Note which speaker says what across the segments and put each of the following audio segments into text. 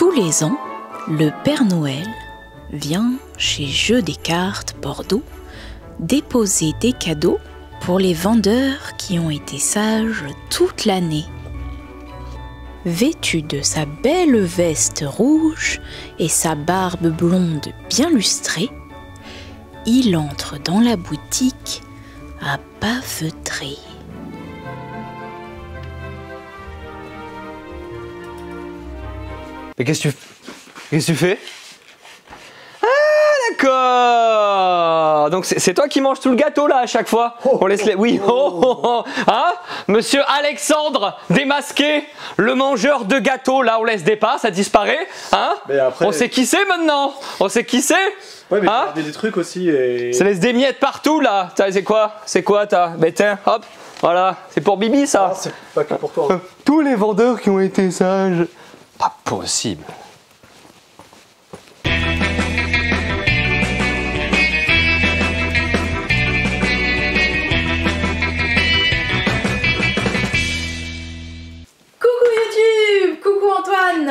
Speaker 1: Tous les ans, le Père Noël vient chez Jeux des cartes Bordeaux déposer des cadeaux pour les vendeurs qui ont été sages toute l'année. Vêtu de sa belle veste rouge et sa barbe blonde bien lustrée, il entre dans la boutique à pas feutrés.
Speaker 2: Mais qu'est-ce que tu fais? Ah, d'accord. Donc c'est toi qui manges tout le gâteau là à chaque fois. On laisse les... Oui. Hein? Monsieur Alexandre démasqué, le mangeur de gâteaux là, on laisse des parts, ça disparaît. Hein? Mais après... On sait qui c'est maintenant. On sait qui c'est.
Speaker 3: Ouais, mais
Speaker 2: hein?
Speaker 3: regardez des trucs aussi et...
Speaker 2: Ça laisse des miettes partout là. C'est quoi? C'est quoi t'as? Ben tiens, hop. Voilà, c'est pour Bibi ça.
Speaker 3: Ah, c'est pas que pour toi. Hein.
Speaker 2: Tous les vendeurs qui ont été sages. Pas possible.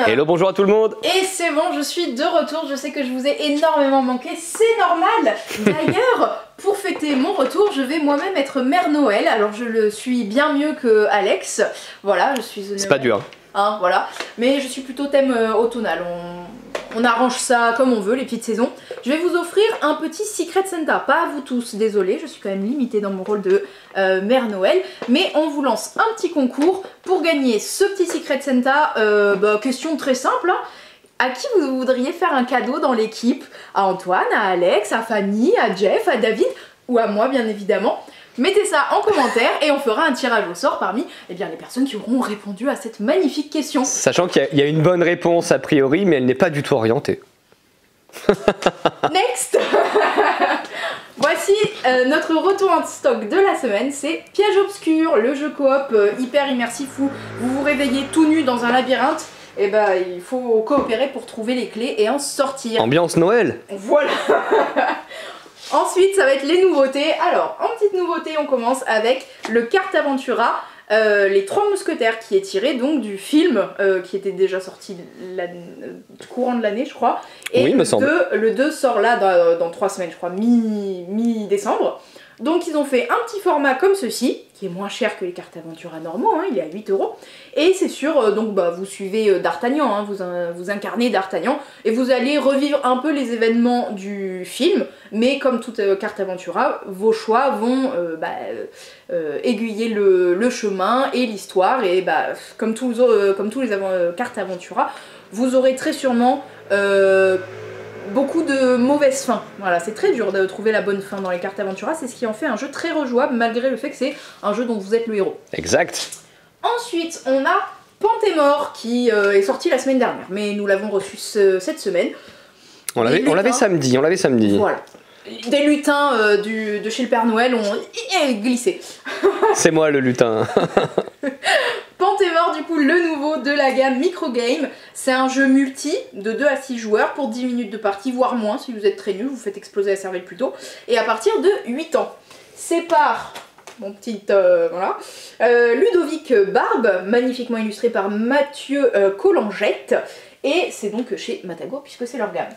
Speaker 2: Hello, bonjour à tout le monde.
Speaker 4: Et c'est bon, je suis de retour, je sais que je vous ai énormément manqué, c'est normal. D'ailleurs, pour fêter mon retour, je vais moi-même être Mère Noël. Alors je le suis bien mieux que Alex. Voilà, je suis...
Speaker 2: C'est pas dur.
Speaker 4: Hein, voilà. Mais je suis plutôt thème automnal. On arrange ça comme on veut, les petites saisons. Je vais vous offrir un petit Secret Santa. Pas à vous tous, désolé, je suis quand même limitée dans mon rôle de Mère Noël. Mais on vous lance un petit concours pour gagner ce petit Secret Santa. Question très simple. Hein. À qui vous voudriez faire un cadeau dans l'équipe? À Antoine, à Alex, à Fanny, à Jeff, à David ou à moi bien évidemment. Mettez ça en commentaire et on fera un tirage au sort parmi les personnes qui auront répondu à cette magnifique question. Sachant
Speaker 2: qu'il y a une bonne réponse a priori, mais elle n'est pas du tout orientée.
Speaker 4: Next. Voici notre retour en stock de la semaine, c'est Piège Obscur, le jeu coop hyper immersif où vous vous réveillez tout nu dans un labyrinthe. Et il faut coopérer pour trouver les clés et en sortir.
Speaker 2: Ambiance Noël.
Speaker 4: Voilà. Ensuite, ça va être les nouveautés. Alors, en petite nouveauté, on commence avec le Cartaventura, les Trois Mousquetaires, qui est tiré donc du film qui était déjà sorti courant de l'année, je crois. Et
Speaker 2: oui, me semble.
Speaker 4: Le 2 sort là dans 3 semaines, je crois, mi-décembre. Donc ils ont fait un petit format comme ceci, qui est moins cher que les Cartaventura normaux, hein, il est à 8 €. Et c'est sûr, vous suivez D'Artagnan, hein, vous incarnez D'Artagnan, et vous allez revivre un peu les événements du film, mais comme toute Cartaventura, vos choix vont aiguiller le chemin et l'histoire, et comme tous les Cartaventura, vous aurez très sûrement... beaucoup de mauvaises fins. Voilà, c'est très dur de trouver la bonne fin dans les Cartaventura, c'est ce qui en fait un jeu très rejouable malgré le fait que c'est un jeu dont vous êtes le héros.
Speaker 2: Exact.
Speaker 4: Ensuite, on a Pantémort qui est sorti la semaine dernière, mais nous l'avons reçu cette semaine.
Speaker 2: On l'avait samedi,
Speaker 4: Voilà. Des lutins de chez le Père Noël ont glissé.
Speaker 2: C'est moi le lutin.
Speaker 4: Pantémort, du coup, le nouveau de la gamme Microgame. C'est un jeu multi de 2 à 6 joueurs pour 10 minutes de partie, voire moins si vous êtes très nul, vous faites exploser la cervelle plus tôt. Et à partir de 8 ans. C'est par mon petit Ludovic Barbe, magnifiquement illustré par Mathieu Collangette. Et c'est donc chez Matago puisque c'est leur gamme.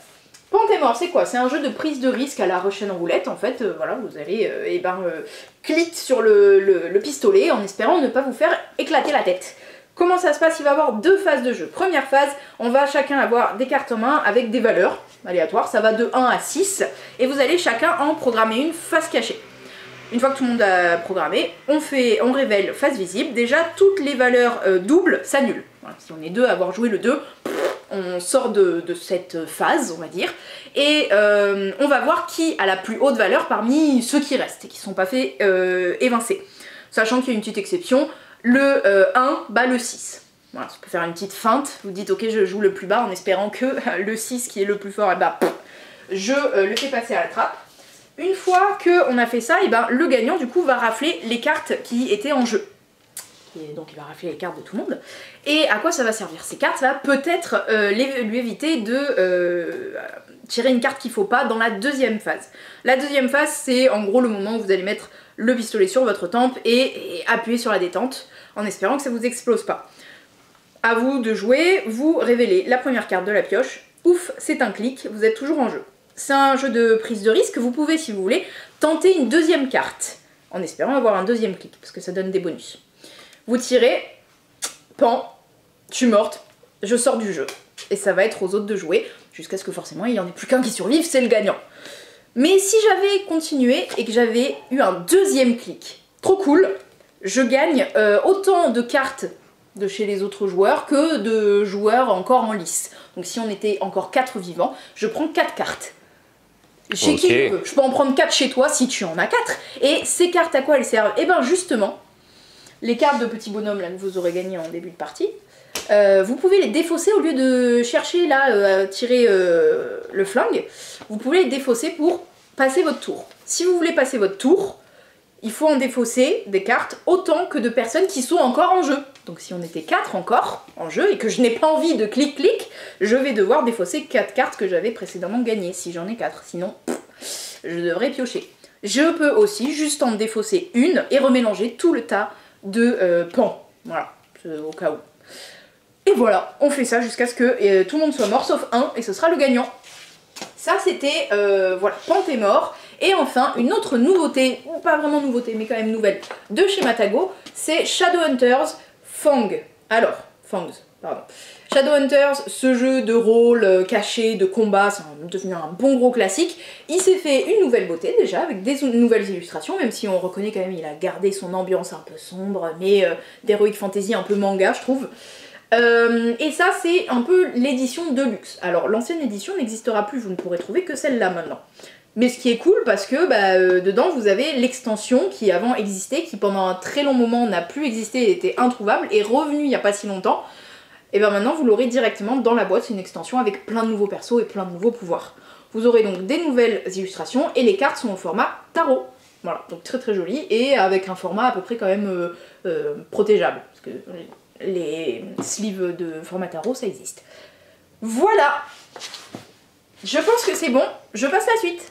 Speaker 4: Pantémort, c'est quoi? C'est un jeu de prise de risque à la Russian Roulette, en fait, voilà, vous allez, cliquer sur le pistolet en espérant ne pas vous faire éclater la tête. Comment ça se passe? Il va y avoir 2 phases de jeu. Première phase, on va chacun avoir des cartes en main avec des valeurs aléatoires, ça va de 1 à 6, et vous allez chacun en programmer une face cachée. Une fois que tout le monde a programmé, on révèle face visible, déjà toutes les valeurs doubles s'annulent. Voilà, si on est 2 à avoir joué le 2, on sort de cette phase, on va dire, et on va voir qui a la plus haute valeur parmi ceux qui restent et qui ne sont pas fait évincer. Sachant qu'il y a une petite exception, le 1 bat le 6. Voilà, ça peut faire une petite feinte, vous dites ok je joue le plus bas en espérant que le 6 qui est le plus fort, je le fais passer à la trappe. Une fois qu'on a fait ça, le gagnant du coup va rafler les cartes qui étaient en jeu. Et donc il va rafler les cartes de tout le monde. Et à quoi ça va servir? Ces cartes, ça va peut-être lui éviter de tirer une carte qu'il ne faut pas dans la deuxième phase. La deuxième phase, c'est en gros le moment où vous allez mettre le pistolet sur votre tempe et appuyer sur la détente en espérant que ça ne vous explose pas. à vous de jouer, vous révélez la première carte de la pioche. Ouf, c'est un clic, vous êtes toujours en jeu. C'est un jeu de prise de risque, vous pouvez, si vous voulez, tenter une deuxième carte, en espérant avoir un deuxième clic, parce que ça donne des bonus. Vous tirez, pan, je suis morte, je sors du jeu. Et ça va être aux autres de jouer, jusqu'à ce que forcément il n'y en ait plus qu'un qui survive, c'est le gagnant. Mais si j'avais continué et que j'avais eu un deuxième clic, trop cool, je gagne autant de cartes de chez les autres joueurs que de joueurs encore en lice. Donc si on était encore 4 vivants, je prends 4 cartes. Chez qui je veux. Je peux en prendre 4 chez toi si tu en as 4. Et ces cartes, à quoi elles servent? Eh bien justement, les cartes de petits bonhommes là, que vous aurez gagné en début de partie, vous pouvez les défausser au lieu de chercher là à tirer le flingue. Vous pouvez les défausser pour passer votre tour. Si vous voulez passer votre tour, il faut en défausser des cartes autant que de personnes qui sont encore en jeu. Donc si on était 4 encore en jeu et que je n'ai pas envie de clic-clic, je vais devoir défausser 4 cartes que j'avais précédemment gagnées, si j'en ai 4. Sinon, je devrais piocher. Je peux aussi juste en défausser une et remélanger tout le tas de pans. Voilà, au cas où. Et voilà, on fait ça jusqu'à ce que tout le monde soit mort sauf un, et ce sera le gagnant. Ça c'était, voilà, Pan est mort. Et enfin, une autre nouveauté, ou pas vraiment nouveauté, mais quand même nouvelle, de chez Matago, c'est Shadowhunters Fang. Alors, Fangs, pardon. Shadowhunters, ce jeu de rôle caché, de combat, c'est devenu un bon gros classique. Il s'est fait une nouvelle beauté déjà, avec des nouvelles illustrations, même si on reconnaît quand même qu'il a gardé son ambiance un peu sombre, mais d'heroic fantasy un peu manga, je trouve. Et ça, c'est un peu l'édition de luxe. Alors, l'ancienne édition n'existera plus, vous ne pourrez trouver que celle-là maintenant. Mais ce qui est cool parce que dedans vous avez l'extension qui avant existait, qui pendant un très long moment n'a plus existé et était introuvable, et revenu il n'y a pas si longtemps. Et bien maintenant vous l'aurez directement dans la boîte, c'est une extension avec plein de nouveaux persos et plein de nouveaux pouvoirs. Vous aurez donc des nouvelles illustrations et les cartes sont au format tarot. Voilà, donc très très joli et avec un format à peu près quand même protégeable. Parce que les sleeves de format tarot ça existe. Voilà! Je pense que c'est bon, je passe la suite.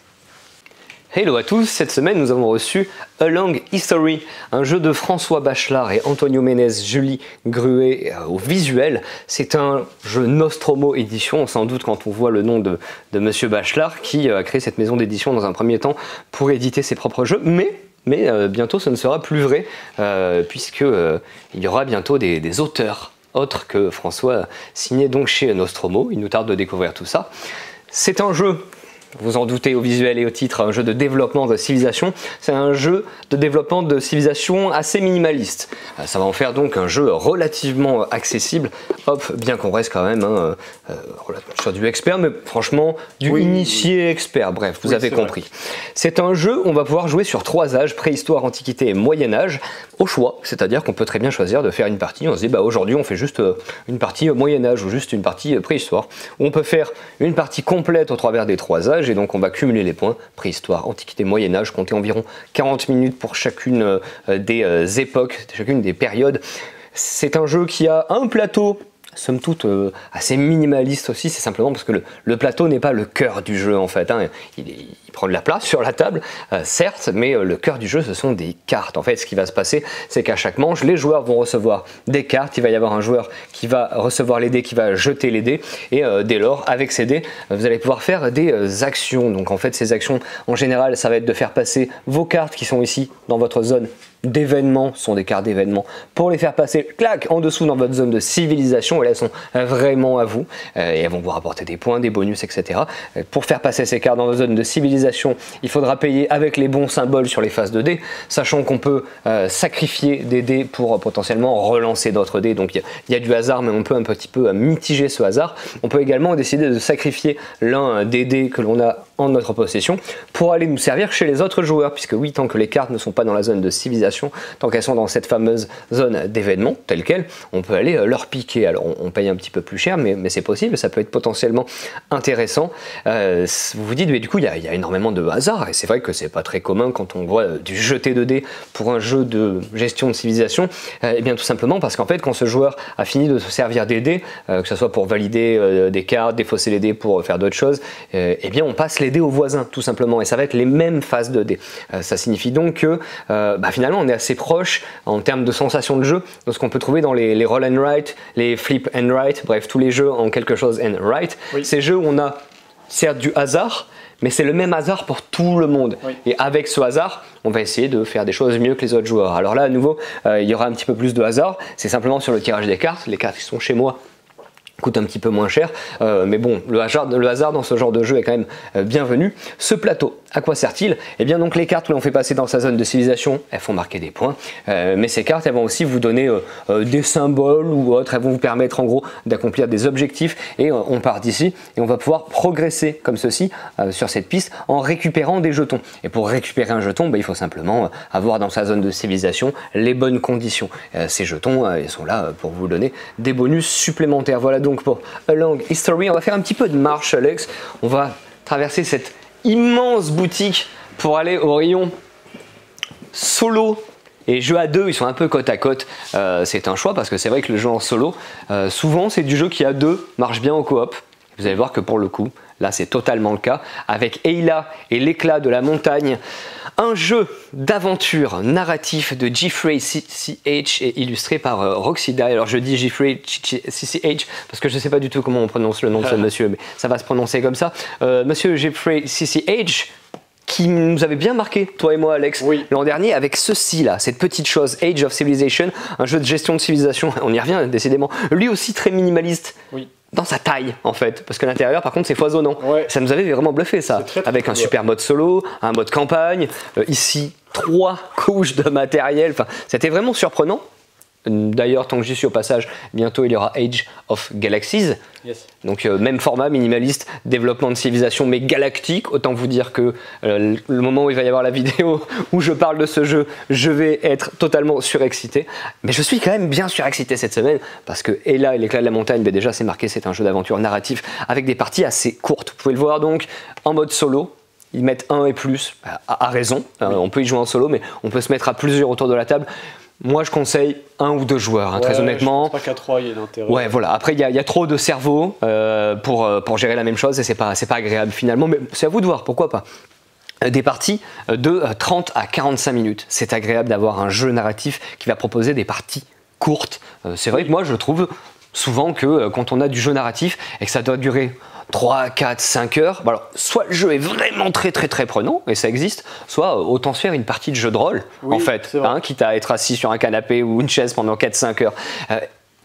Speaker 2: Hello à tous, cette semaine nous avons reçu A Long History, un jeu de François Bachelard et Antonio Ménez, Julie Gruet au visuel. C'est un jeu Nostromo édition, sans doute quand on voit le nom de Monsieur Bachelard qui a créé cette maison d'édition dans un premier temps pour éditer ses propres jeux, mais bientôt ce ne sera plus vrai puisque il y aura bientôt des auteurs autres que François signés donc chez Nostromo. Il nous tarde de découvrir tout ça. C'est un jeu, vous en doutez au visuel et au titre, un jeu de développement de civilisation. C'est un jeu de développement de civilisation assez minimaliste. Ça va en faire donc un jeu relativement accessible, hop, bien qu'on reste quand même sur du expert, mais franchement du initié expert, bref, vous avez compris. C'est un jeu où on va pouvoir jouer sur 3 âges, préhistoire, antiquité et moyen-âge, au choix, c'est-à-dire qu'on peut très bien choisir de faire une partie, on se dit bah aujourd'hui on fait juste une partie moyen-âge ou juste une partie préhistoire. On peut faire une partie complète au travers des 3 âges, et donc on va cumuler les points, préhistoire, antiquité, moyen-âge, compter environ 40 minutes pour chacune des époques, chacune des périodes. C'est un jeu qui a un plateau, somme toute assez minimaliste aussi, c'est simplement parce que le plateau n'est pas le cœur du jeu en fait, hein. Il prend de la place sur la table, certes, mais le cœur du jeu ce sont des cartes. En fait ce qui va se passer c'est qu'à chaque manche les joueurs vont recevoir des cartes, il va y avoir un joueur qui va recevoir les dés, qui va jeter les dés, et dès lors avec ces dés vous allez pouvoir faire des actions. Donc en fait ces actions en général ça va être de faire passer vos cartes qui sont ici dans votre zone d'événements, sont des cartes d'événements, pour les faire passer, clac, en dessous dans votre zone de civilisation, et là elles sont vraiment à vous, et elles vont vous rapporter des points, des bonus, etc. Pour faire passer ces cartes dans votre zone de civilisation, il faudra payer avec les bons symboles sur les faces de dés, sachant qu'on peut sacrifier des dés pour potentiellement relancer d'autres dés, donc il y a du hasard, mais on peut un petit peu mitiger ce hasard. On peut également décider de sacrifier l'un des dés que l'on a en notre possession pour aller nous servir chez les autres joueurs, puisque oui, tant que les cartes ne sont pas dans la zone de civilisation, tant qu'elles sont dans cette fameuse zone d'événements telle quelle, on peut aller leur piquer. Alors on paye un petit peu plus cher, mais c'est possible, ça peut être potentiellement intéressant. Vous vous dites, mais du coup il y a énormément de hasard, et c'est vrai que c'est pas très commun quand on voit du jeter de dés pour un jeu de gestion de civilisation, et bien tout simplement parce qu'en fait quand ce joueur a fini de se servir des dés, que ce soit pour valider des cartes, défausser les dés pour faire d'autres choses, et bien on passe les d'aider aux voisins tout simplement, et ça va être les mêmes phases de dés. Ça signifie donc que finalement on est assez proche en termes de sensation de jeu de ce qu'on peut trouver dans les roll and write, les flip and write, bref tous les jeux en quelque chose and write. Oui. Ces jeux où on a certes du hasard, mais c'est le même hasard pour tout le monde. Oui. Et avec ce hasard, on va essayer de faire des choses mieux que les autres joueurs. Alors là, à nouveau, il y aura un petit peu plus de hasard. C'est simplement sur le tirage des cartes. Les cartes qui sont chez moi coûtent un petit peu moins cher. Mais bon, le hasard dans ce genre de jeu est quand même bienvenu. Ce plateau, à quoi sert-il? Eh bien donc les cartes que l'on fait passer dans sa zone de civilisation, elles font marquer des points. Mais ces cartes, elles vont aussi vous donner des symboles ou autres. Elles vont vous permettre en gros d'accomplir des objectifs. Et on part d'ici et on va pouvoir progresser comme ceci sur cette piste en récupérant des jetons. Et pour récupérer un jeton, il faut simplement avoir dans sa zone de civilisation les bonnes conditions. Ces jetons, ils sont là pour vous donner des bonus supplémentaires. Voilà donc pour A Long History. On va faire un petit peu de marche, Alex. On va traverser cette immense boutique pour aller au rayon solo et jeux à deux. Ils sont un peu côte à côte. C'est un choix parce que c'est vrai que le jeu en solo, souvent c'est du jeu qui à deux marche bien en coop. Vous allez voir que pour le coup, là c'est totalement le cas. Avec Ayla et l'éclat de la montagne, un jeu d'aventure narratif de Geoffrey CCH et illustré par Roxida. Alors je dis Geoffrey CCH parce que je ne sais pas du tout comment on prononce le nom de ce monsieur, mais ça va se prononcer comme ça. Monsieur Geoffrey CCH, qui nous avait bien marqué, toi et moi Alex, oui, l'an dernier, avec ceci là, cette petite chose, Age of Civilization, un jeu de gestion de civilisation, on y revient décidément, lui aussi très minimaliste. Oui. Dans sa taille en fait, parce que l'intérieur par contre c'est foisonnant. Ouais. Ça nous avait vraiment bluffé ça, avec un super mode solo, un mode campagne, ici 3 couches de matériel, enfin c'était vraiment surprenant. D'ailleurs, tant que j'y suis au passage, bientôt il y aura Age of Galaxies. Yes. Donc même format, minimaliste, développement de civilisation mais galactique. Autant vous dire que le moment où il va y avoir la vidéo où je parle de ce jeu, je vais être totalement surexcité. Mais je suis quand même bien surexcité cette semaine parce que Ayla et l'éclat de la montagne, déjà c'est marqué, c'est un jeu d'aventure narratif avec des parties assez courtes. Vous pouvez le voir donc en mode solo. Ils mettent 1 et plus, à raison. Oui. On peut y jouer en solo, mais on peut se mettre à plusieurs autour de la table. Moi, je conseille 1 ou 2 joueurs, très honnêtement.
Speaker 3: Je pense pas qu'à 3, il y a d'intérêt.
Speaker 2: Ouais, voilà. Après, il y a trop de cerveau pour gérer la même chose et c'est pas agréable finalement. Mais c'est à vous de voir, pourquoi pas. Des parties de 30 à 45 minutes. C'est agréable d'avoir un jeu narratif qui va proposer des parties courtes. C'est vrai que moi, je trouve souvent que quand on a du jeu narratif et que ça doit durer 3, 4, 5 heures, alors, soit le jeu est vraiment très prenant, et ça existe, soit autant se faire une partie de jeu de rôle, oui, en fait, quitte à être assis sur un canapé ou une chaise pendant 4-5 heures.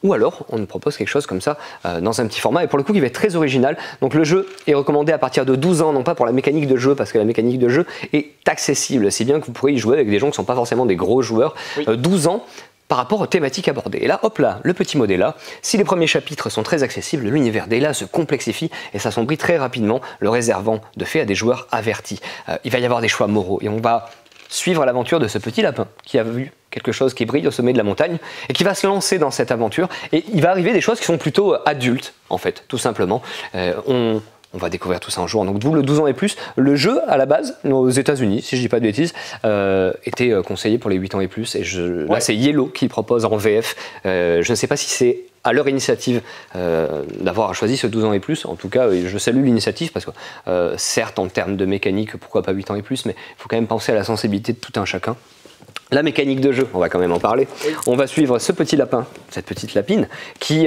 Speaker 2: Ou alors, on nous propose quelque chose comme ça dans un petit format, et pour le coup, qui va être très original. Donc le jeu est recommandé à partir de 12 ans, non pas pour la mécanique de jeu, parce que la mécanique de jeu est accessible, si bien que vous pourrez y jouer avec des gens qui ne sont pas forcément des gros joueurs. Oui. 12 ans, par rapport aux thématiques abordées. Et là, hop là, le petit mot d'Ayla. Si les premiers chapitres sont très accessibles, l'univers d'Ayla se complexifie et s'assombrit très rapidement, le réservant de fait à des joueurs avertis. Il va y avoir des choix moraux et on va suivre l'aventure de ce petit lapin qui a vu quelque chose qui brille au sommet de la montagne et qui va se lancer dans cette aventure. Et il va arriver des choses qui sont plutôt adultes, en fait, tout simplement. On va découvrir tout ça un jour. Donc d'où le 12 ans et plus. Le jeu, à la base, aux États-Unis, si je dis pas de bêtises, était conseillé pour les 8 ans et plus. Et là, c'est Yellow qui propose en VF. Je ne sais pas si c'est à leur initiative d'avoir choisi ce 12 ans et plus. En tout cas, je salue l'initiative parce que, certes, en termes de mécanique, pourquoi pas 8 ans et plus, mais il faut quand même penser à la sensibilité de tout un chacun. La mécanique de jeu, on va quand même en parler. Oui. On va suivre ce petit lapin, cette petite lapine, qui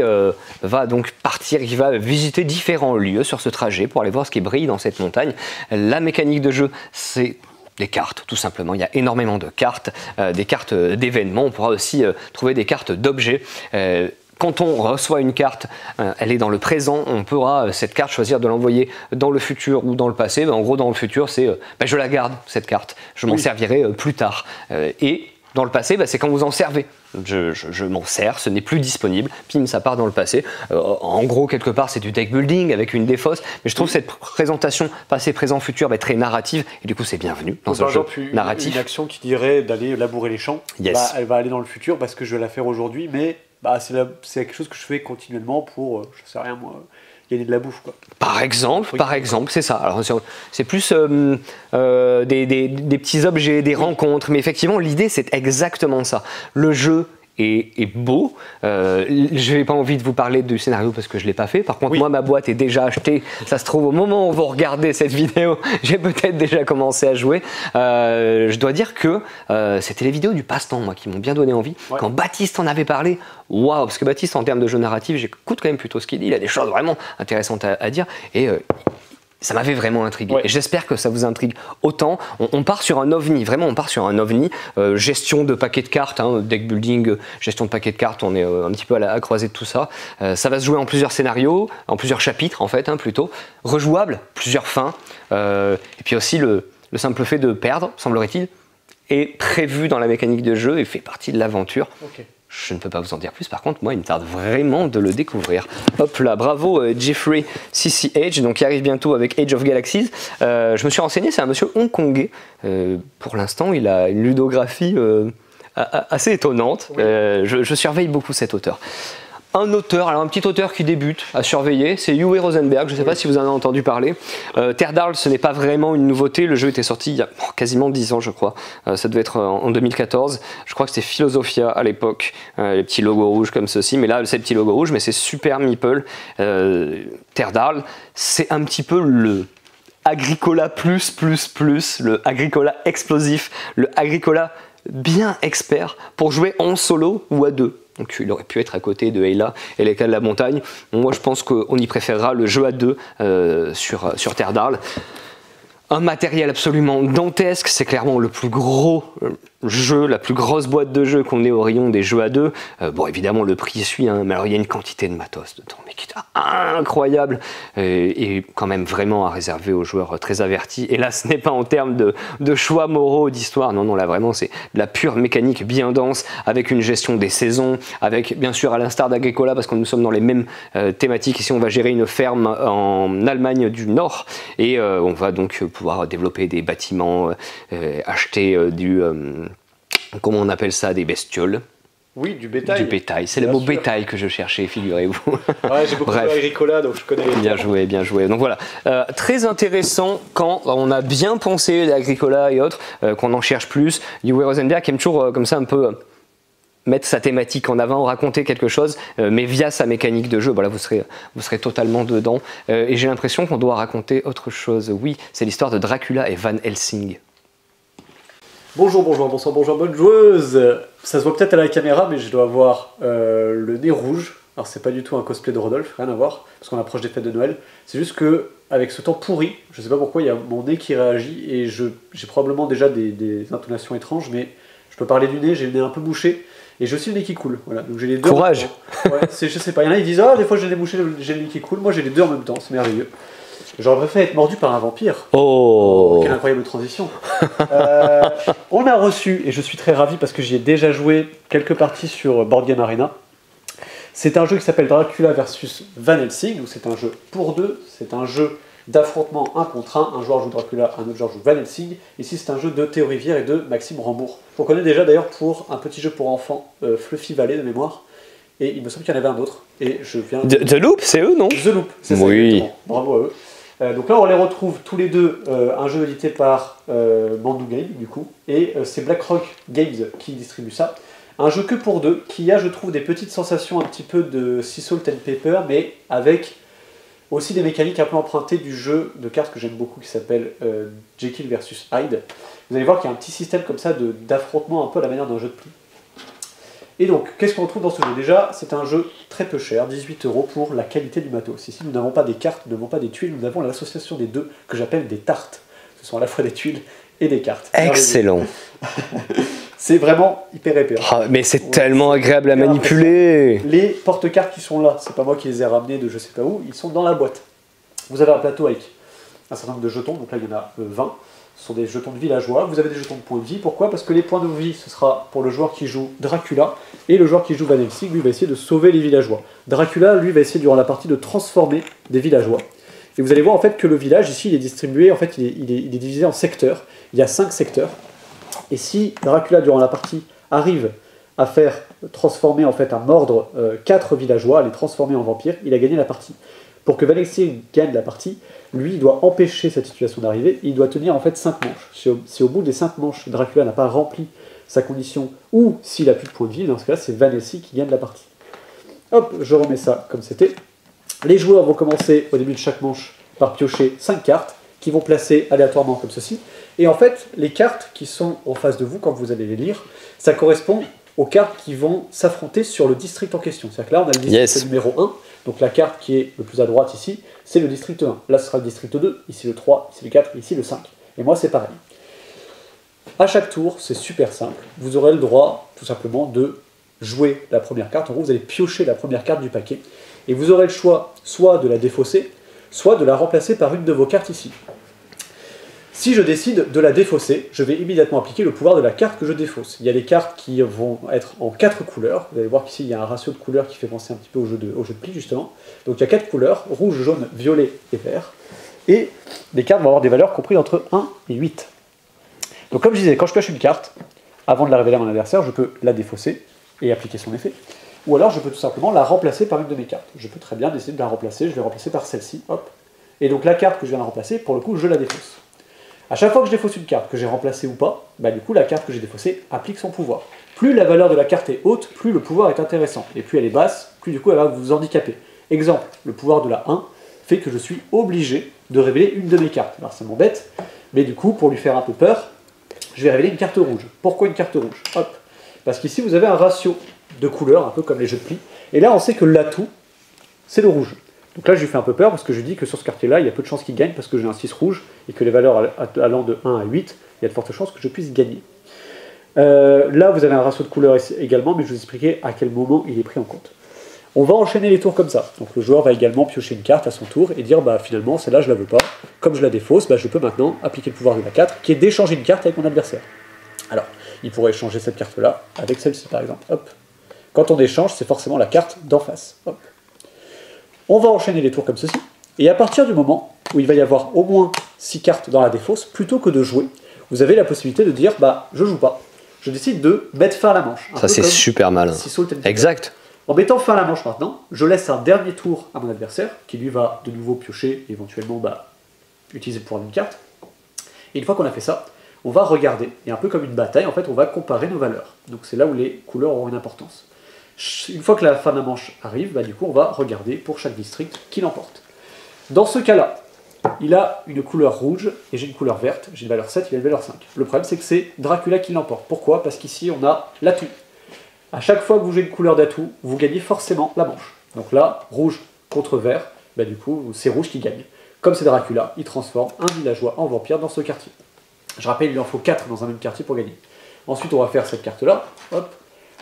Speaker 2: va donc partir, qui va visiter différents lieux sur ce trajet pour aller voir ce qui brille dans cette montagne. La mécanique de jeu, c'est des cartes, tout simplement. Il y a énormément de cartes, des cartes d'événements. On pourra aussi trouver des cartes d'objets. Quand on reçoit une carte, elle est dans le présent, on pourra cette carte choisir de l'envoyer dans le futur ou dans le passé. En gros, dans le futur, c'est je la garde, cette carte, je m'en servirai plus tard. Et dans le passé, c'est quand vous en servez. Je m'en sers, ce n'est plus disponible, pim, ça part dans le passé. En gros, quelque part, c'est du deck building avec une défausse, mais je trouve cette présentation passé, présent, futur très narrative, et du coup, c'est bienvenu dans un jeu narratif.
Speaker 3: Une action qui dirait d'aller labourer les champs, yes. Elle va aller dans le futur parce que je vais la faire aujourd'hui, mais c'est quelque chose que je fais continuellement pour, je sais rien moi, gagner de la bouffe, quoi.
Speaker 2: Par exemple, c'est ça. Alors c'est plus des petits objets, des rencontres, mais effectivement l'idée c'est exactement ça. Le jeu est beau. Je n'ai pas envie de vous parler du scénario parce que je ne l'ai pas fait. Par contre, moi, ma boîte est déjà achetée. Ça se trouve, au moment où vous regardez cette vidéo, j'ai peut-être déjà commencé à jouer. Je dois dire que c'était les vidéos du passe-temps, moi, qui m'ont bien donné envie. Ouais. Quand Baptiste en avait parlé, waouh, parce que Baptiste, en termes de jeu narratif, j'écoute quand même plutôt ce qu'il dit. Il a des choses vraiment intéressantes à dire. Et ça m'avait vraiment intrigué. Ouais. Et j'espère que ça vous intrigue autant. On part sur un ovni, vraiment, on part sur un ovni. Gestion de paquets de cartes, hein, deck building, gestion de paquets de cartes, on est un petit peu à la croisée de tout ça. Ça va se jouer en plusieurs scénarios, en plusieurs chapitres en fait, hein, plutôt. Rejouable, plusieurs fins. Et puis aussi le simple fait de perdre, semblerait-il, est prévu dans la mécanique de jeu et fait partie de l'aventure. Okay. Je ne peux pas vous en dire plus, par contre, moi, il me tarde vraiment de le découvrir. Hop là, bravo Jeffrey CCH, donc il arrive bientôt avec Age of Galaxies. Je me suis renseigné, c'est un monsieur hongkongais. Pour l'instant, il a une ludographie assez étonnante. Oui. Je surveille beaucoup cet auteur. Un auteur, alors un petit auteur qui débute à surveiller, c'est Uwe Rosenberg, je ne sais pas si vous en avez entendu parler. Terre d'Arles, ce n'est pas vraiment une nouveauté, le jeu était sorti il y a quasiment 10 ans je crois, ça devait être en 2014, je crois que c'était Philosophia à l'époque, les petits logos rouges comme ceci, mais là c'est le petit logo rouge, mais c'est Super Meeple. Terre d'Arles, c'est un petit peu le Agricola plus, le Agricola explosif, le Agricola bien expert pour jouer en solo ou à deux. Donc il aurait pu être à côté de Ayla et les cas de la montagne. Moi je pense qu'on y préférera le jeu à deux sur Terre d'Arles. Un matériel absolument dantesque, c'est clairement le plus gros jeu, la plus grosse boîte de jeu qu'on ait au rayon des jeux à deux. Bon évidemment le prix suit, hein, mais alors il y a une quantité de matos dedans, mais qui est incroyable et quand même vraiment à réserver aux joueurs très avertis. Et là ce n'est pas en termes de choix moraux, d'histoire, non là vraiment c'est de la pure mécanique bien dense, avec une gestion des saisons, avec bien sûr à l'instar d'Agricola, parce que nous sommes dans les mêmes thématiques. Ici on va gérer une ferme en Allemagne du Nord et on va donc pouvoir développer des bâtiments, acheter comment on appelle ça, des bestioles.
Speaker 3: Oui, du bétail.
Speaker 2: Du bétail, c'est le mot bétail que je cherchais, figurez-vous.
Speaker 3: Ouais, j'ai beaucoup joué à Agricola, donc je connais les
Speaker 2: bien joué, bien joué. Donc voilà, très intéressant quand on a bien pensé d'Agricola et autres, qu'on en cherche plus. Uwe Rosenberg aime toujours comme ça un peu mettre sa thématique en avant, raconter quelque chose, mais via sa mécanique de jeu. Voilà, vous serez totalement dedans. Et j'ai l'impression qu'on doit raconter autre chose. Oui, c'est l'histoire de Dracula et Van Helsing.
Speaker 3: Bonjour, bonsoir, bonne joueuse. Ça se voit peut-être à la caméra, mais je dois avoir le nez rouge. Alors c'est pas du tout un cosplay de Rodolphe, rien à voir, parce qu'on approche des fêtes de Noël. C'est juste que avec ce temps pourri, je sais pas pourquoi, il y a mon nez qui réagit et j'ai probablement déjà des intonations étranges, mais je peux parler du nez, j'ai le nez un peu bouché. Et j'ai aussi le nez qui coule, voilà. Donc j'ai les deux.
Speaker 2: Courage.
Speaker 3: Ouais, je sais pas, il y en a qui disent des fois j'ai le nez bouché, j'ai le nez qui coule, moi j'ai les deux en même temps, c'est merveilleux. J'aurais préféré être mordu par un vampire.
Speaker 2: Oh,
Speaker 3: quelle incroyable transition. On a reçu, et je suis très ravi parce que j'y ai déjà joué quelques parties sur Board Game Arena. C'est un jeu qui s'appelle Dracula versus Van Helsing, donc c'est un jeu pour deux, c'est un jeu d'affrontement 1 contre 1, un joueur joue Dracula, un autre joueur joue Van Helsing. Ici c'est un jeu de Théo Rivière et de Maxime Rambourg. On connaît déjà d'ailleurs pour un petit jeu pour enfants, Fluffy Valley de mémoire, et il me semble qu'il y en avait un autre. Et je viens
Speaker 2: The Loop, c'est eux, non?
Speaker 3: The Loop, c'est ça,
Speaker 2: oui.
Speaker 3: Exactement. Bravo à eux. Donc là on les retrouve tous les deux, un jeu édité par Mandu Game du coup, et c'est BlackRock Games qui distribue ça. Un jeu que pour deux, qui a je trouve des petites sensations un petit peu de Sea Salt and Pepper, mais avec aussi des mécaniques un peu empruntées du jeu de cartes que j'aime beaucoup qui s'appelle Jekyll versus Hyde. Vous allez voir qu'il y a un petit système comme ça d'affrontement un peu à la manière d'un jeu de pli. Et donc, qu'est-ce qu'on trouve dans ce jeu? Déjà, c'est un jeu très peu cher, 18 € pour la qualité du matos. Ici, nous n'avons pas des cartes, nous n'avons pas des tuiles, nous avons l'association des deux, que j'appelle des tartes. Ce sont à la fois des tuiles et des cartes.
Speaker 2: Excellent.
Speaker 3: C'est vraiment hyper épais.
Speaker 2: Ah, mais c'est tellement agréable à manipuler.
Speaker 3: Les porte-cartes qui sont là, c'est pas moi qui les ai ramenés de je sais pas où, ils sont dans la boîte. Vous avez un plateau avec un certain nombre de jetons, donc là il y en a 20. Ce sont des jetons de villageois. Vous avez des jetons de points de vie. Pourquoi? Parce que les points de vie, ce sera pour le joueur qui joue Dracula, et le joueur qui joue Van Helsing, lui, va essayer de sauver les villageois. Dracula, lui, va essayer durant la partie de transformer des villageois. Et vous allez voir en fait que le village, ici, il est distribué, en fait, il est divisé en secteurs. Il y a 5 secteurs. Et si Dracula, durant la partie, arrive à faire transformer, en fait, à mordre 4 villageois, à les transformer en vampires, il a gagné la partie. Pour que Van Helsing gagne la partie, lui, il doit empêcher cette situation d'arriver, et il doit tenir en fait 5 manches. Si au bout des 5 manches, Dracula n'a pas rempli sa condition, ou s'il a plus de points de vie, dans ce cas c'est Van Helsing qui gagne la partie. Hop, je remets ça comme c'était. Les joueurs vont commencer au début de chaque manche par piocher 5 cartes, qui vont placer aléatoirement comme ceci. Et en fait, les cartes qui sont en face de vous, quand vous allez les lire, ça correspond aux cartes qui vont s'affronter sur le district en question. C'est-à-dire que là, on a le district numéro 1, donc la carte qui est le plus à droite ici, c'est le district 1. Là, ce sera le district 2, ici le 3, ici le 4, ici le 5. Et moi, c'est pareil. À chaque tour, c'est super simple. Vous aurez le droit, tout simplement, de jouer la première carte. En gros, vous allez piocher la première carte du paquet. Et vous aurez le choix, soit de la défausser, soit de la remplacer par une de vos cartes ici. Si je décide de la défausser, je vais immédiatement appliquer le pouvoir de la carte que je défausse. Il y a des cartes qui vont être en 4 couleurs. Vous allez voir qu'ici, il y a un ratio de couleurs qui fait penser un petit peu au jeu de pli, justement. Donc il y a 4 couleurs, rouge, jaune, violet et vert. Et les cartes vont avoir des valeurs comprises entre 1 et 8. Donc comme je disais, quand je pioche une carte, avant de la révéler à mon adversaire, je peux la défausser et appliquer son effet. Ou alors je peux tout simplement la remplacer par une de mes cartes. Je peux très bien décider de la remplacer, je vais remplacer par celle-ci, hop. Et donc la carte que je viens de remplacer, pour le coup, je la défausse. À chaque fois que je défausse une carte, que j'ai remplacée ou pas, bah du coup la carte que j'ai défaussée applique son pouvoir. Plus la valeur de la carte est haute, plus le pouvoir est intéressant. Et plus elle est basse, plus du coup elle va vous handicaper. Exemple, le pouvoir de la 1 fait que je suis obligé de révéler une de mes cartes. Alors ça m'embête, mais du coup, pour lui faire un peu peur, je vais révéler une carte rouge. Pourquoi une carte rouge? Hop. Parce qu'ici vous avez un ratio de couleurs, un peu comme les jeux de pli. Et là on sait que l'atout, c'est le rouge. Donc là, je lui fais un peu peur parce que je dis que sur ce quartier-là, il y a peu de chances qu'il gagne parce que j'ai un 6 rouge et que les valeurs allant de 1 à 8, il y a de fortes chances que je puisse gagner. Là, vous avez un ratio de couleurs également, mais je vous expliquerai à quel moment il est pris en compte. On va enchaîner les tours comme ça. Donc le joueur va également piocher une carte à son tour et dire bah finalement, celle-là, je la veux pas. Comme je la défausse, bah, je peux maintenant appliquer le pouvoir de la 4 qui est d'échanger une carte avec mon adversaire. Alors, il pourrait échanger cette carte-là avec celle-ci par exemple. Hop. Quand on échange, c'est forcément la carte d'en face. Hop. On va enchaîner les tours comme ceci, et à partir du moment où il va y avoir au moins 6 cartes dans la défausse, plutôt que de jouer, vous avez la possibilité de dire, bah, je joue pas. Je décide de mettre fin à la manche.
Speaker 2: Ça, c'est super malin. Exact.
Speaker 3: En mettant fin à la manche maintenant, je laisse un dernier tour à mon adversaire, qui lui va de nouveau piocher, et éventuellement bah, utiliser le pouvoir d'une carte. Et une fois qu'on a fait ça, on va regarder, et un peu comme une bataille, en fait, on va comparer nos valeurs. Donc c'est là où les couleurs auront une importance. Une fois que la fin de la manche arrive, bah, du coup on va regarder pour chaque district qui l'emporte. Dans ce cas-là, il a une couleur rouge et j'ai une couleur verte, j'ai une valeur 7, il a une valeur 5. Le problème c'est que c'est Dracula qui l'emporte. Pourquoi? Parce qu'ici on a l'atout. À chaque fois que vous jouez une couleur d'atout, vous gagnez forcément la manche. Donc là, rouge contre vert, bah, du coup c'est rouge qui gagne. Comme c'est Dracula, il transforme un villageois en vampire dans ce quartier. Je rappelle, il lui en faut 4 dans un même quartier pour gagner. Ensuite on va faire cette carte-là, hop.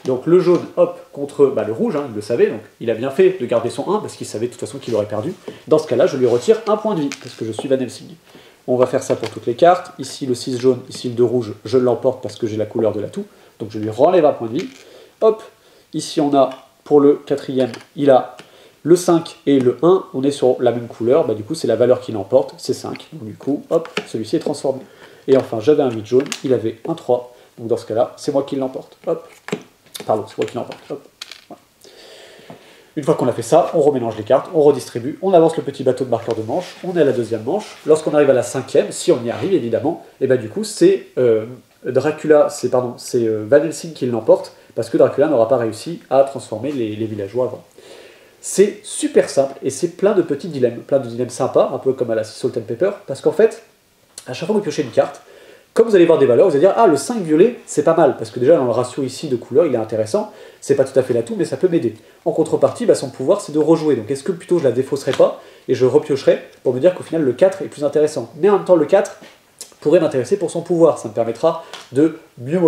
Speaker 3: Donc le jaune, hop, contre bah, le rouge, hein, il le savait, donc il a bien fait de garder son 1, parce qu'il savait de toute façon qu'il aurait perdu. Dans ce cas-là, je lui retire un point de vie, parce que je suis Van Helsing. On va faire ça pour toutes les cartes. Ici le 6 jaune, ici le 2 rouge, je l'emporte parce que j'ai la couleur de l'atout. Donc je lui renlève un point de vie. Hop, ici on a, pour le 4e, il a le 5 et le 1, on est sur la même couleur, bah, du coup c'est la valeur qui l'emporte, c'est 5. Donc du coup, hop, celui-ci est transformé. Et enfin, j'avais un 8 jaune, il avait un 3, donc dans ce cas-là, c'est moi qui l'emporte. Hop. Pardon, c'est moi qui l'emporte. Voilà. Une fois qu'on a fait ça, on remélange les cartes, on redistribue, on avance le petit bateau de marqueur de manche, on est à la deuxième manche. Lorsqu'on arrive à la 5e, si on y arrive évidemment, et bah du coup c'est Dracula, c'est Van Helsing qui l'emporte, parce que Dracula n'aura pas réussi à transformer les villageois avant. C'est super simple et c'est plein de petits dilemmes sympas, un peu comme à la Salt and Pepper, parce qu'en fait, à chaque fois que vous piochez une carte, comme vous allez voir des valeurs, vous allez dire ah le 5 violet c'est pas mal, parce que déjà dans le ratio ici de couleurs il est intéressant, c'est pas tout à fait l'atout mais ça peut m'aider. En contrepartie, bah, son pouvoir c'est de rejouer, donc est-ce que plutôt je la défausserai pas et je repiocherai pour me dire qu'au final le 4 est plus intéressant. Mais en même temps le 4 pourrait m'intéresser pour son pouvoir, ça me permettra de mieux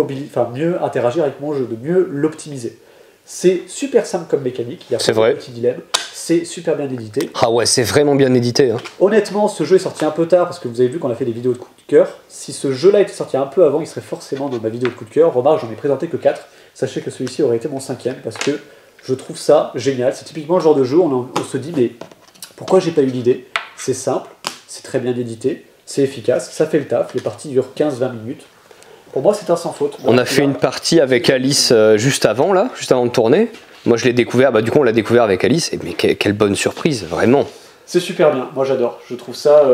Speaker 3: interagir avec mon jeu, de mieux l'optimiser. C'est super simple comme mécanique, il y a pas de petits dilemmes, c'est super bien édité.
Speaker 2: Ah ouais, c'est vraiment bien édité. Hein.
Speaker 3: Honnêtement, ce jeu est sorti un peu tard parce que vous avez vu qu'on a fait des vidéos de coup de cœur. Si ce jeu-là était sorti un peu avant, il serait forcément dans ma vidéo de coup de cœur. Remarque, j'en ai présenté que 4. Sachez que celui-ci aurait été mon 5e parce que je trouve ça génial. C'est typiquement le genre de jeu où on se dit mais pourquoi j'ai pas eu l'idée? C'est simple, c'est très bien édité, c'est efficace, ça fait le taf. Les parties durent 15-20 minutes. Pour moi, c'est un sans faute.
Speaker 2: On a fait une partie avec Alice juste avant de tourner. Moi, je l'ai découvert, bah, du coup, on l'a découvert avec Alice. Et, mais quelle bonne surprise, vraiment.
Speaker 3: C'est super bien, moi j'adore. Je trouve ça.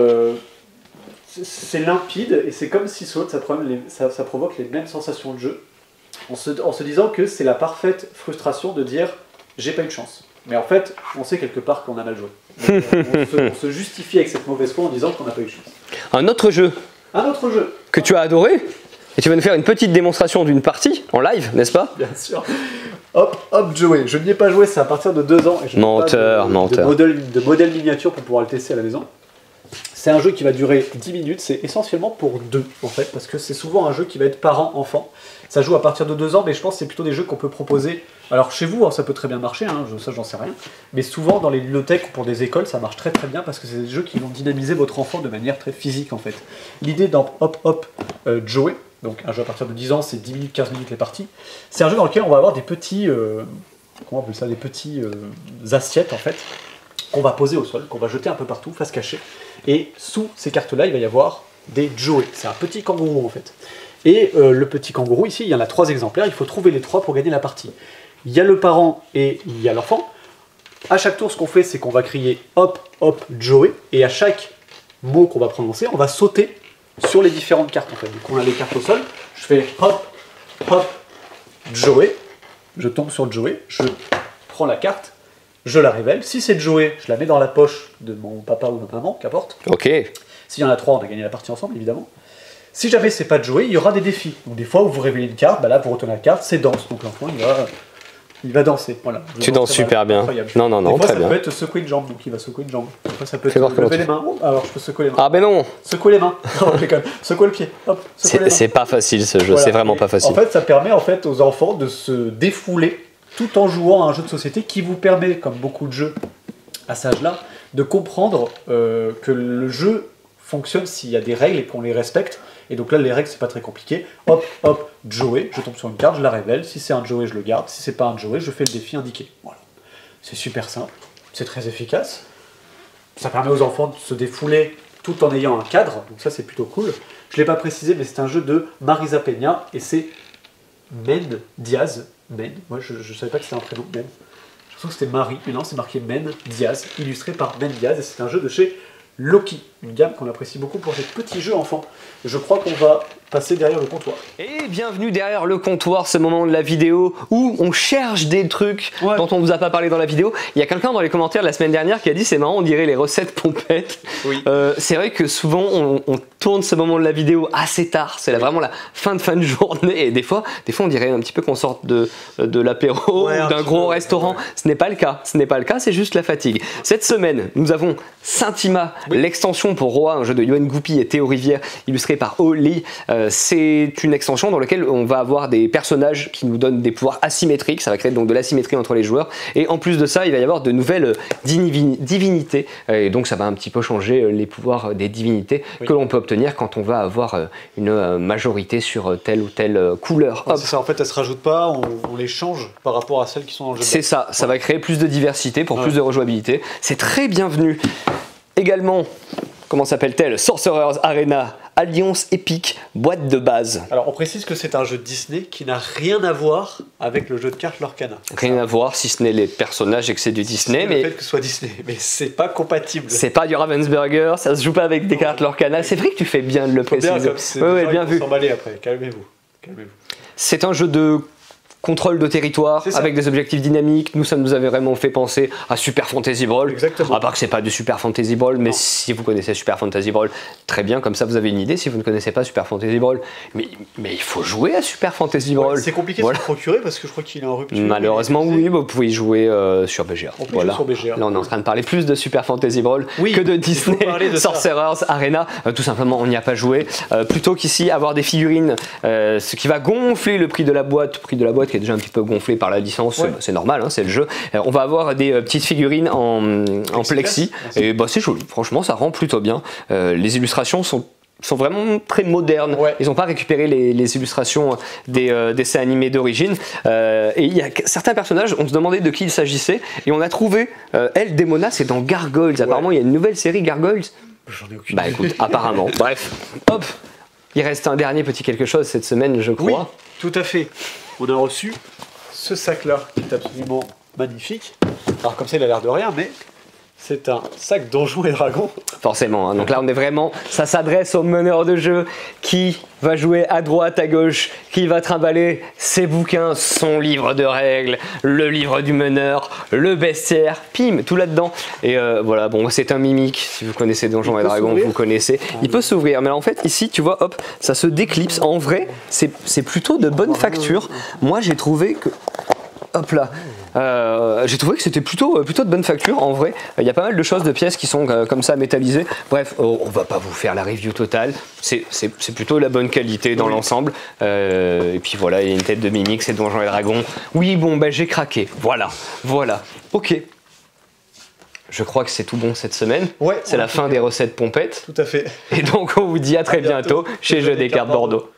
Speaker 3: C'est limpide et c'est comme si ça provoque les mêmes sensations de jeu en se disant que c'est la parfaite frustration de dire j'ai pas eu de chance. Mais en fait, on sait quelque part qu'on a mal joué. Donc, on se justifie avec cette mauvaise foi en disant qu'on n'a pas eu de chance.
Speaker 2: Un autre jeu que tu as adoré, et tu vas nous faire une petite démonstration d'une partie en live, n'est-ce pas?
Speaker 3: Bien sûr. Hop, Joey. Je n'y ai pas joué, c'est à partir de 2 ans. Et je
Speaker 2: Menteur.
Speaker 3: de modèle miniature pour pouvoir le tester à la maison. C'est un jeu qui va durer 10 minutes, c'est essentiellement pour 2 en fait, parce que c'est souvent un jeu qui va être parent-enfant. Ça joue à partir de 2 ans, mais je pense que c'est plutôt des jeux qu'on peut proposer. Alors chez vous, hein, ça peut très bien marcher, hein, ça j'en sais rien. Mais souvent dans les bibliothèques ou pour des écoles, ça marche très très bien parce que c'est des jeux qui vont dynamiser votre enfant de manière très physique en fait. L'idée dans Joey, donc un jeu à partir de 10 ans, c'est 10 minutes, 15 minutes les parties. C'est un jeu dans lequel on va avoir des petits, comment on appelle ça, des petits assiettes en fait, qu'on va poser au sol, qu'on va jeter un peu partout, face cachée. Et sous ces cartes-là, il va y avoir des Joey. C'est un petit kangourou en fait. Et le petit kangourou, ici, il y en a 3 exemplaires. Il faut trouver les 3 pour gagner la partie. Il y a le parent et il y a l'enfant. À chaque tour, ce qu'on fait, c'est qu'on va crier hop, hop, Joey. Et à chaque mot qu'on va prononcer, on va sauter sur les différentes cartes en fait. Donc on a les cartes au sol. Je fais hop, hop, Joey. Je tombe sur Joey. Je prends la carte. Je la révèle. Si c'est Joey, je la mets dans la poche de mon papa ou de ma maman, qu'importe.
Speaker 2: Ok.
Speaker 3: S'il y en a 3, on a gagné la partie ensemble, évidemment. Si jamais c'est pas Joey, il y aura des défis. Donc des fois où vous révélez une carte, bah là vous retournez la carte, c'est danse. Donc l'enfant il va danser. Voilà.
Speaker 2: Tu danses super bien.
Speaker 3: Incroyable.
Speaker 2: Non,
Speaker 3: des fois,
Speaker 2: très
Speaker 3: ça
Speaker 2: bien.
Speaker 3: peut être secouer une jambe, donc il va secouer une jambe. Des fois, ça peut
Speaker 2: Fais voir
Speaker 3: être
Speaker 2: comment
Speaker 3: lever
Speaker 2: tu
Speaker 3: les mains. Oh, alors je peux secouer les mains.
Speaker 2: Ah ben non,
Speaker 3: Secouer les mains. Non, je déconne. Secouer le pied. Hop, secouer les mains.
Speaker 2: c'est pas facile ce jeu,
Speaker 3: Voilà.
Speaker 2: c'est vraiment
Speaker 3: Et
Speaker 2: pas facile.
Speaker 3: En fait, ça permet en fait aux enfants de se défouler tout en jouant à un jeu de société qui vous permet, comme beaucoup de jeux à cet âge-là, de comprendre que le jeu fonctionne s'il y a des règles et qu'on les respecte. Et donc là, les règles, c'est pas très compliqué. Hop, hop, Joey, je tombe sur une carte, je la révèle. Si c'est un Joey, je le garde. Si c'est pas un Joey, je fais le défi indiqué. Voilà. C'est super simple, c'est très efficace. Ça permet aux enfants de se défouler tout en ayant un cadre. Donc ça, c'est plutôt cool. Je l'ai pas précisé, mais c'est un jeu de Marisa Peña et c'est Men Diaz. Men, moi je savais pas que c'était un prénom, Men. Je pensais que c'était Marie, mais non, c'est marqué Men Diaz, illustré par Men Diaz, et c'est un jeu de chez Loki, une gamme qu'on apprécie beaucoup pour ces petits jeux enfants. Je crois qu'on va passer derrière le comptoir.
Speaker 2: Et bienvenue derrière le comptoir, ce moment de la vidéo où on cherche des trucs dont on vous a pas parlé dans la vidéo. Il y a quelqu'un dans les commentaires la semaine dernière qui a dit c'est marrant, on dirait les recettes pompettes.
Speaker 3: Oui.
Speaker 2: C'est vrai que souvent on tourne ce moment de la vidéo assez tard, c'est vraiment la fin de journée et des fois on dirait un petit peu qu'on sort de l'apéro ou d'un gros restaurant. Ouais. Ce n'est pas le cas, c'est juste la fatigue. Cette semaine, nous avons Saint-Ima, l'extension pour Roa, un jeu de Yoann Goupy et Théo Rivière, illustré par Oli. C'est une extension dans laquelle on va avoir des personnages qui nous donnent des pouvoirs asymétriques, ça va créer donc de l'asymétrie entre les joueurs, et en plus de ça il va y avoir de nouvelles divinités, et donc ça va un petit peu changer les pouvoirs des divinités que l'on peut obtenir quand on va avoir une majorité sur telle ou telle couleur.
Speaker 3: C'est ça, en fait elles se rajoutent pas, on les change par rapport à celles qui sont dans le jeu.
Speaker 2: C'est ça, ça va créer plus de diversité pour plus de rejouabilité, c'est très bienvenu. Également, comment s'appelle-t-elle? Sorcerer's Arena, Alliance épique, boîte de base.
Speaker 3: Alors on précise que c'est un jeu Disney qui n'a rien à voir avec le jeu de cartes Lorcana.
Speaker 2: Rien à voir si ce n'est les personnages et que c'est du Disney.
Speaker 3: Mais le fait que ce soit Disney, mais c'est pas compatible.
Speaker 2: C'est pas du Ravensburger, ça se joue pas avec des cartes Lorcana. C'est vrai que tu fais bien de le préciser.
Speaker 3: Bien vu. S'emballer après, calmez-vous.
Speaker 2: C'est un jeu de contrôle de territoire avec des objectifs dynamiques. Nous, ça nous avait vraiment fait penser à Super Fantasy Brawl.
Speaker 3: Exactement.
Speaker 2: À part que c'est pas du Super Fantasy Brawl, mais si vous connaissez Super Fantasy Brawl, très bien, comme ça vous avez une idée. Si vous ne connaissez pas Super Fantasy Brawl, mais il faut jouer à Super Fantasy Brawl.
Speaker 3: C'est compliqué de se procurer parce que je crois qu'il est en rupture.
Speaker 2: Malheureusement, oui, vous pouvez y jouer sur BGA.
Speaker 3: On peut jouer sur BGA.
Speaker 2: Là, on est en train de parler plus de Super Fantasy Brawl que de Disney Sorcerer's Arena. Tout simplement, on n'y a pas joué. Plutôt qu'ici, avoir des figurines, ce qui va gonfler le prix de la boîte qui est déjà un petit peu gonflé par la licence, c'est normal, hein, c'est le jeu. On va avoir des petites figurines en plexi, et c'est joli, franchement ça rend plutôt bien. Les illustrations sont vraiment très modernes, ils n'ont pas récupéré les illustrations des dessins animés d'origine, et il y a certains personnages, on se demandait de qui il s'agissait, et on a trouvé, elle, Demona, c'est dans Gargoyles, apparemment il y a une nouvelle série Gargoyles.
Speaker 3: J'en ai aucune
Speaker 2: idée. Bah écoute, apparemment, bref, hop, il reste un dernier petit quelque chose cette semaine, je crois.
Speaker 3: Oui, tout à fait, on a reçu ce sac-là, qui est absolument magnifique. Alors comme ça, il a l'air de rien, mais C'est un sac Donjons et Dragons.
Speaker 2: Forcément, hein. Donc là on est vraiment, ça s'adresse au meneur de jeu qui va jouer à droite, à gauche, qui va trimballer ses bouquins, son livre de règles, le livre du meneur, le bestiaire, pim, tout là-dedans. Et voilà, bon, c'est un mimique, si vous connaissez Donjons et Dragons, vous connaissez. Il peut s'ouvrir, mais là, en fait ici, tu vois, hop, ça se déclipse. En vrai, c'est plutôt de bonne facture. Moi j'ai trouvé que... Hop là, j'ai trouvé que c'était plutôt de bonne facture. En vrai, il y a pas mal de choses, de pièces qui sont comme ça métallisées. Bref, on va pas vous faire la review totale. C'est plutôt la bonne qualité dans l'ensemble. Et puis voilà, il y a une tête de mimique, c'est Donjons et Dragons. Oui, bon, bah j'ai craqué. Voilà. Ok. Je crois que c'est tout bon cette semaine.
Speaker 3: Ouais,
Speaker 2: c'est la fin des recettes pompettes.
Speaker 3: Tout à fait.
Speaker 2: Et donc on vous dit à très bientôt chez Jeux des cartes Bordeaux.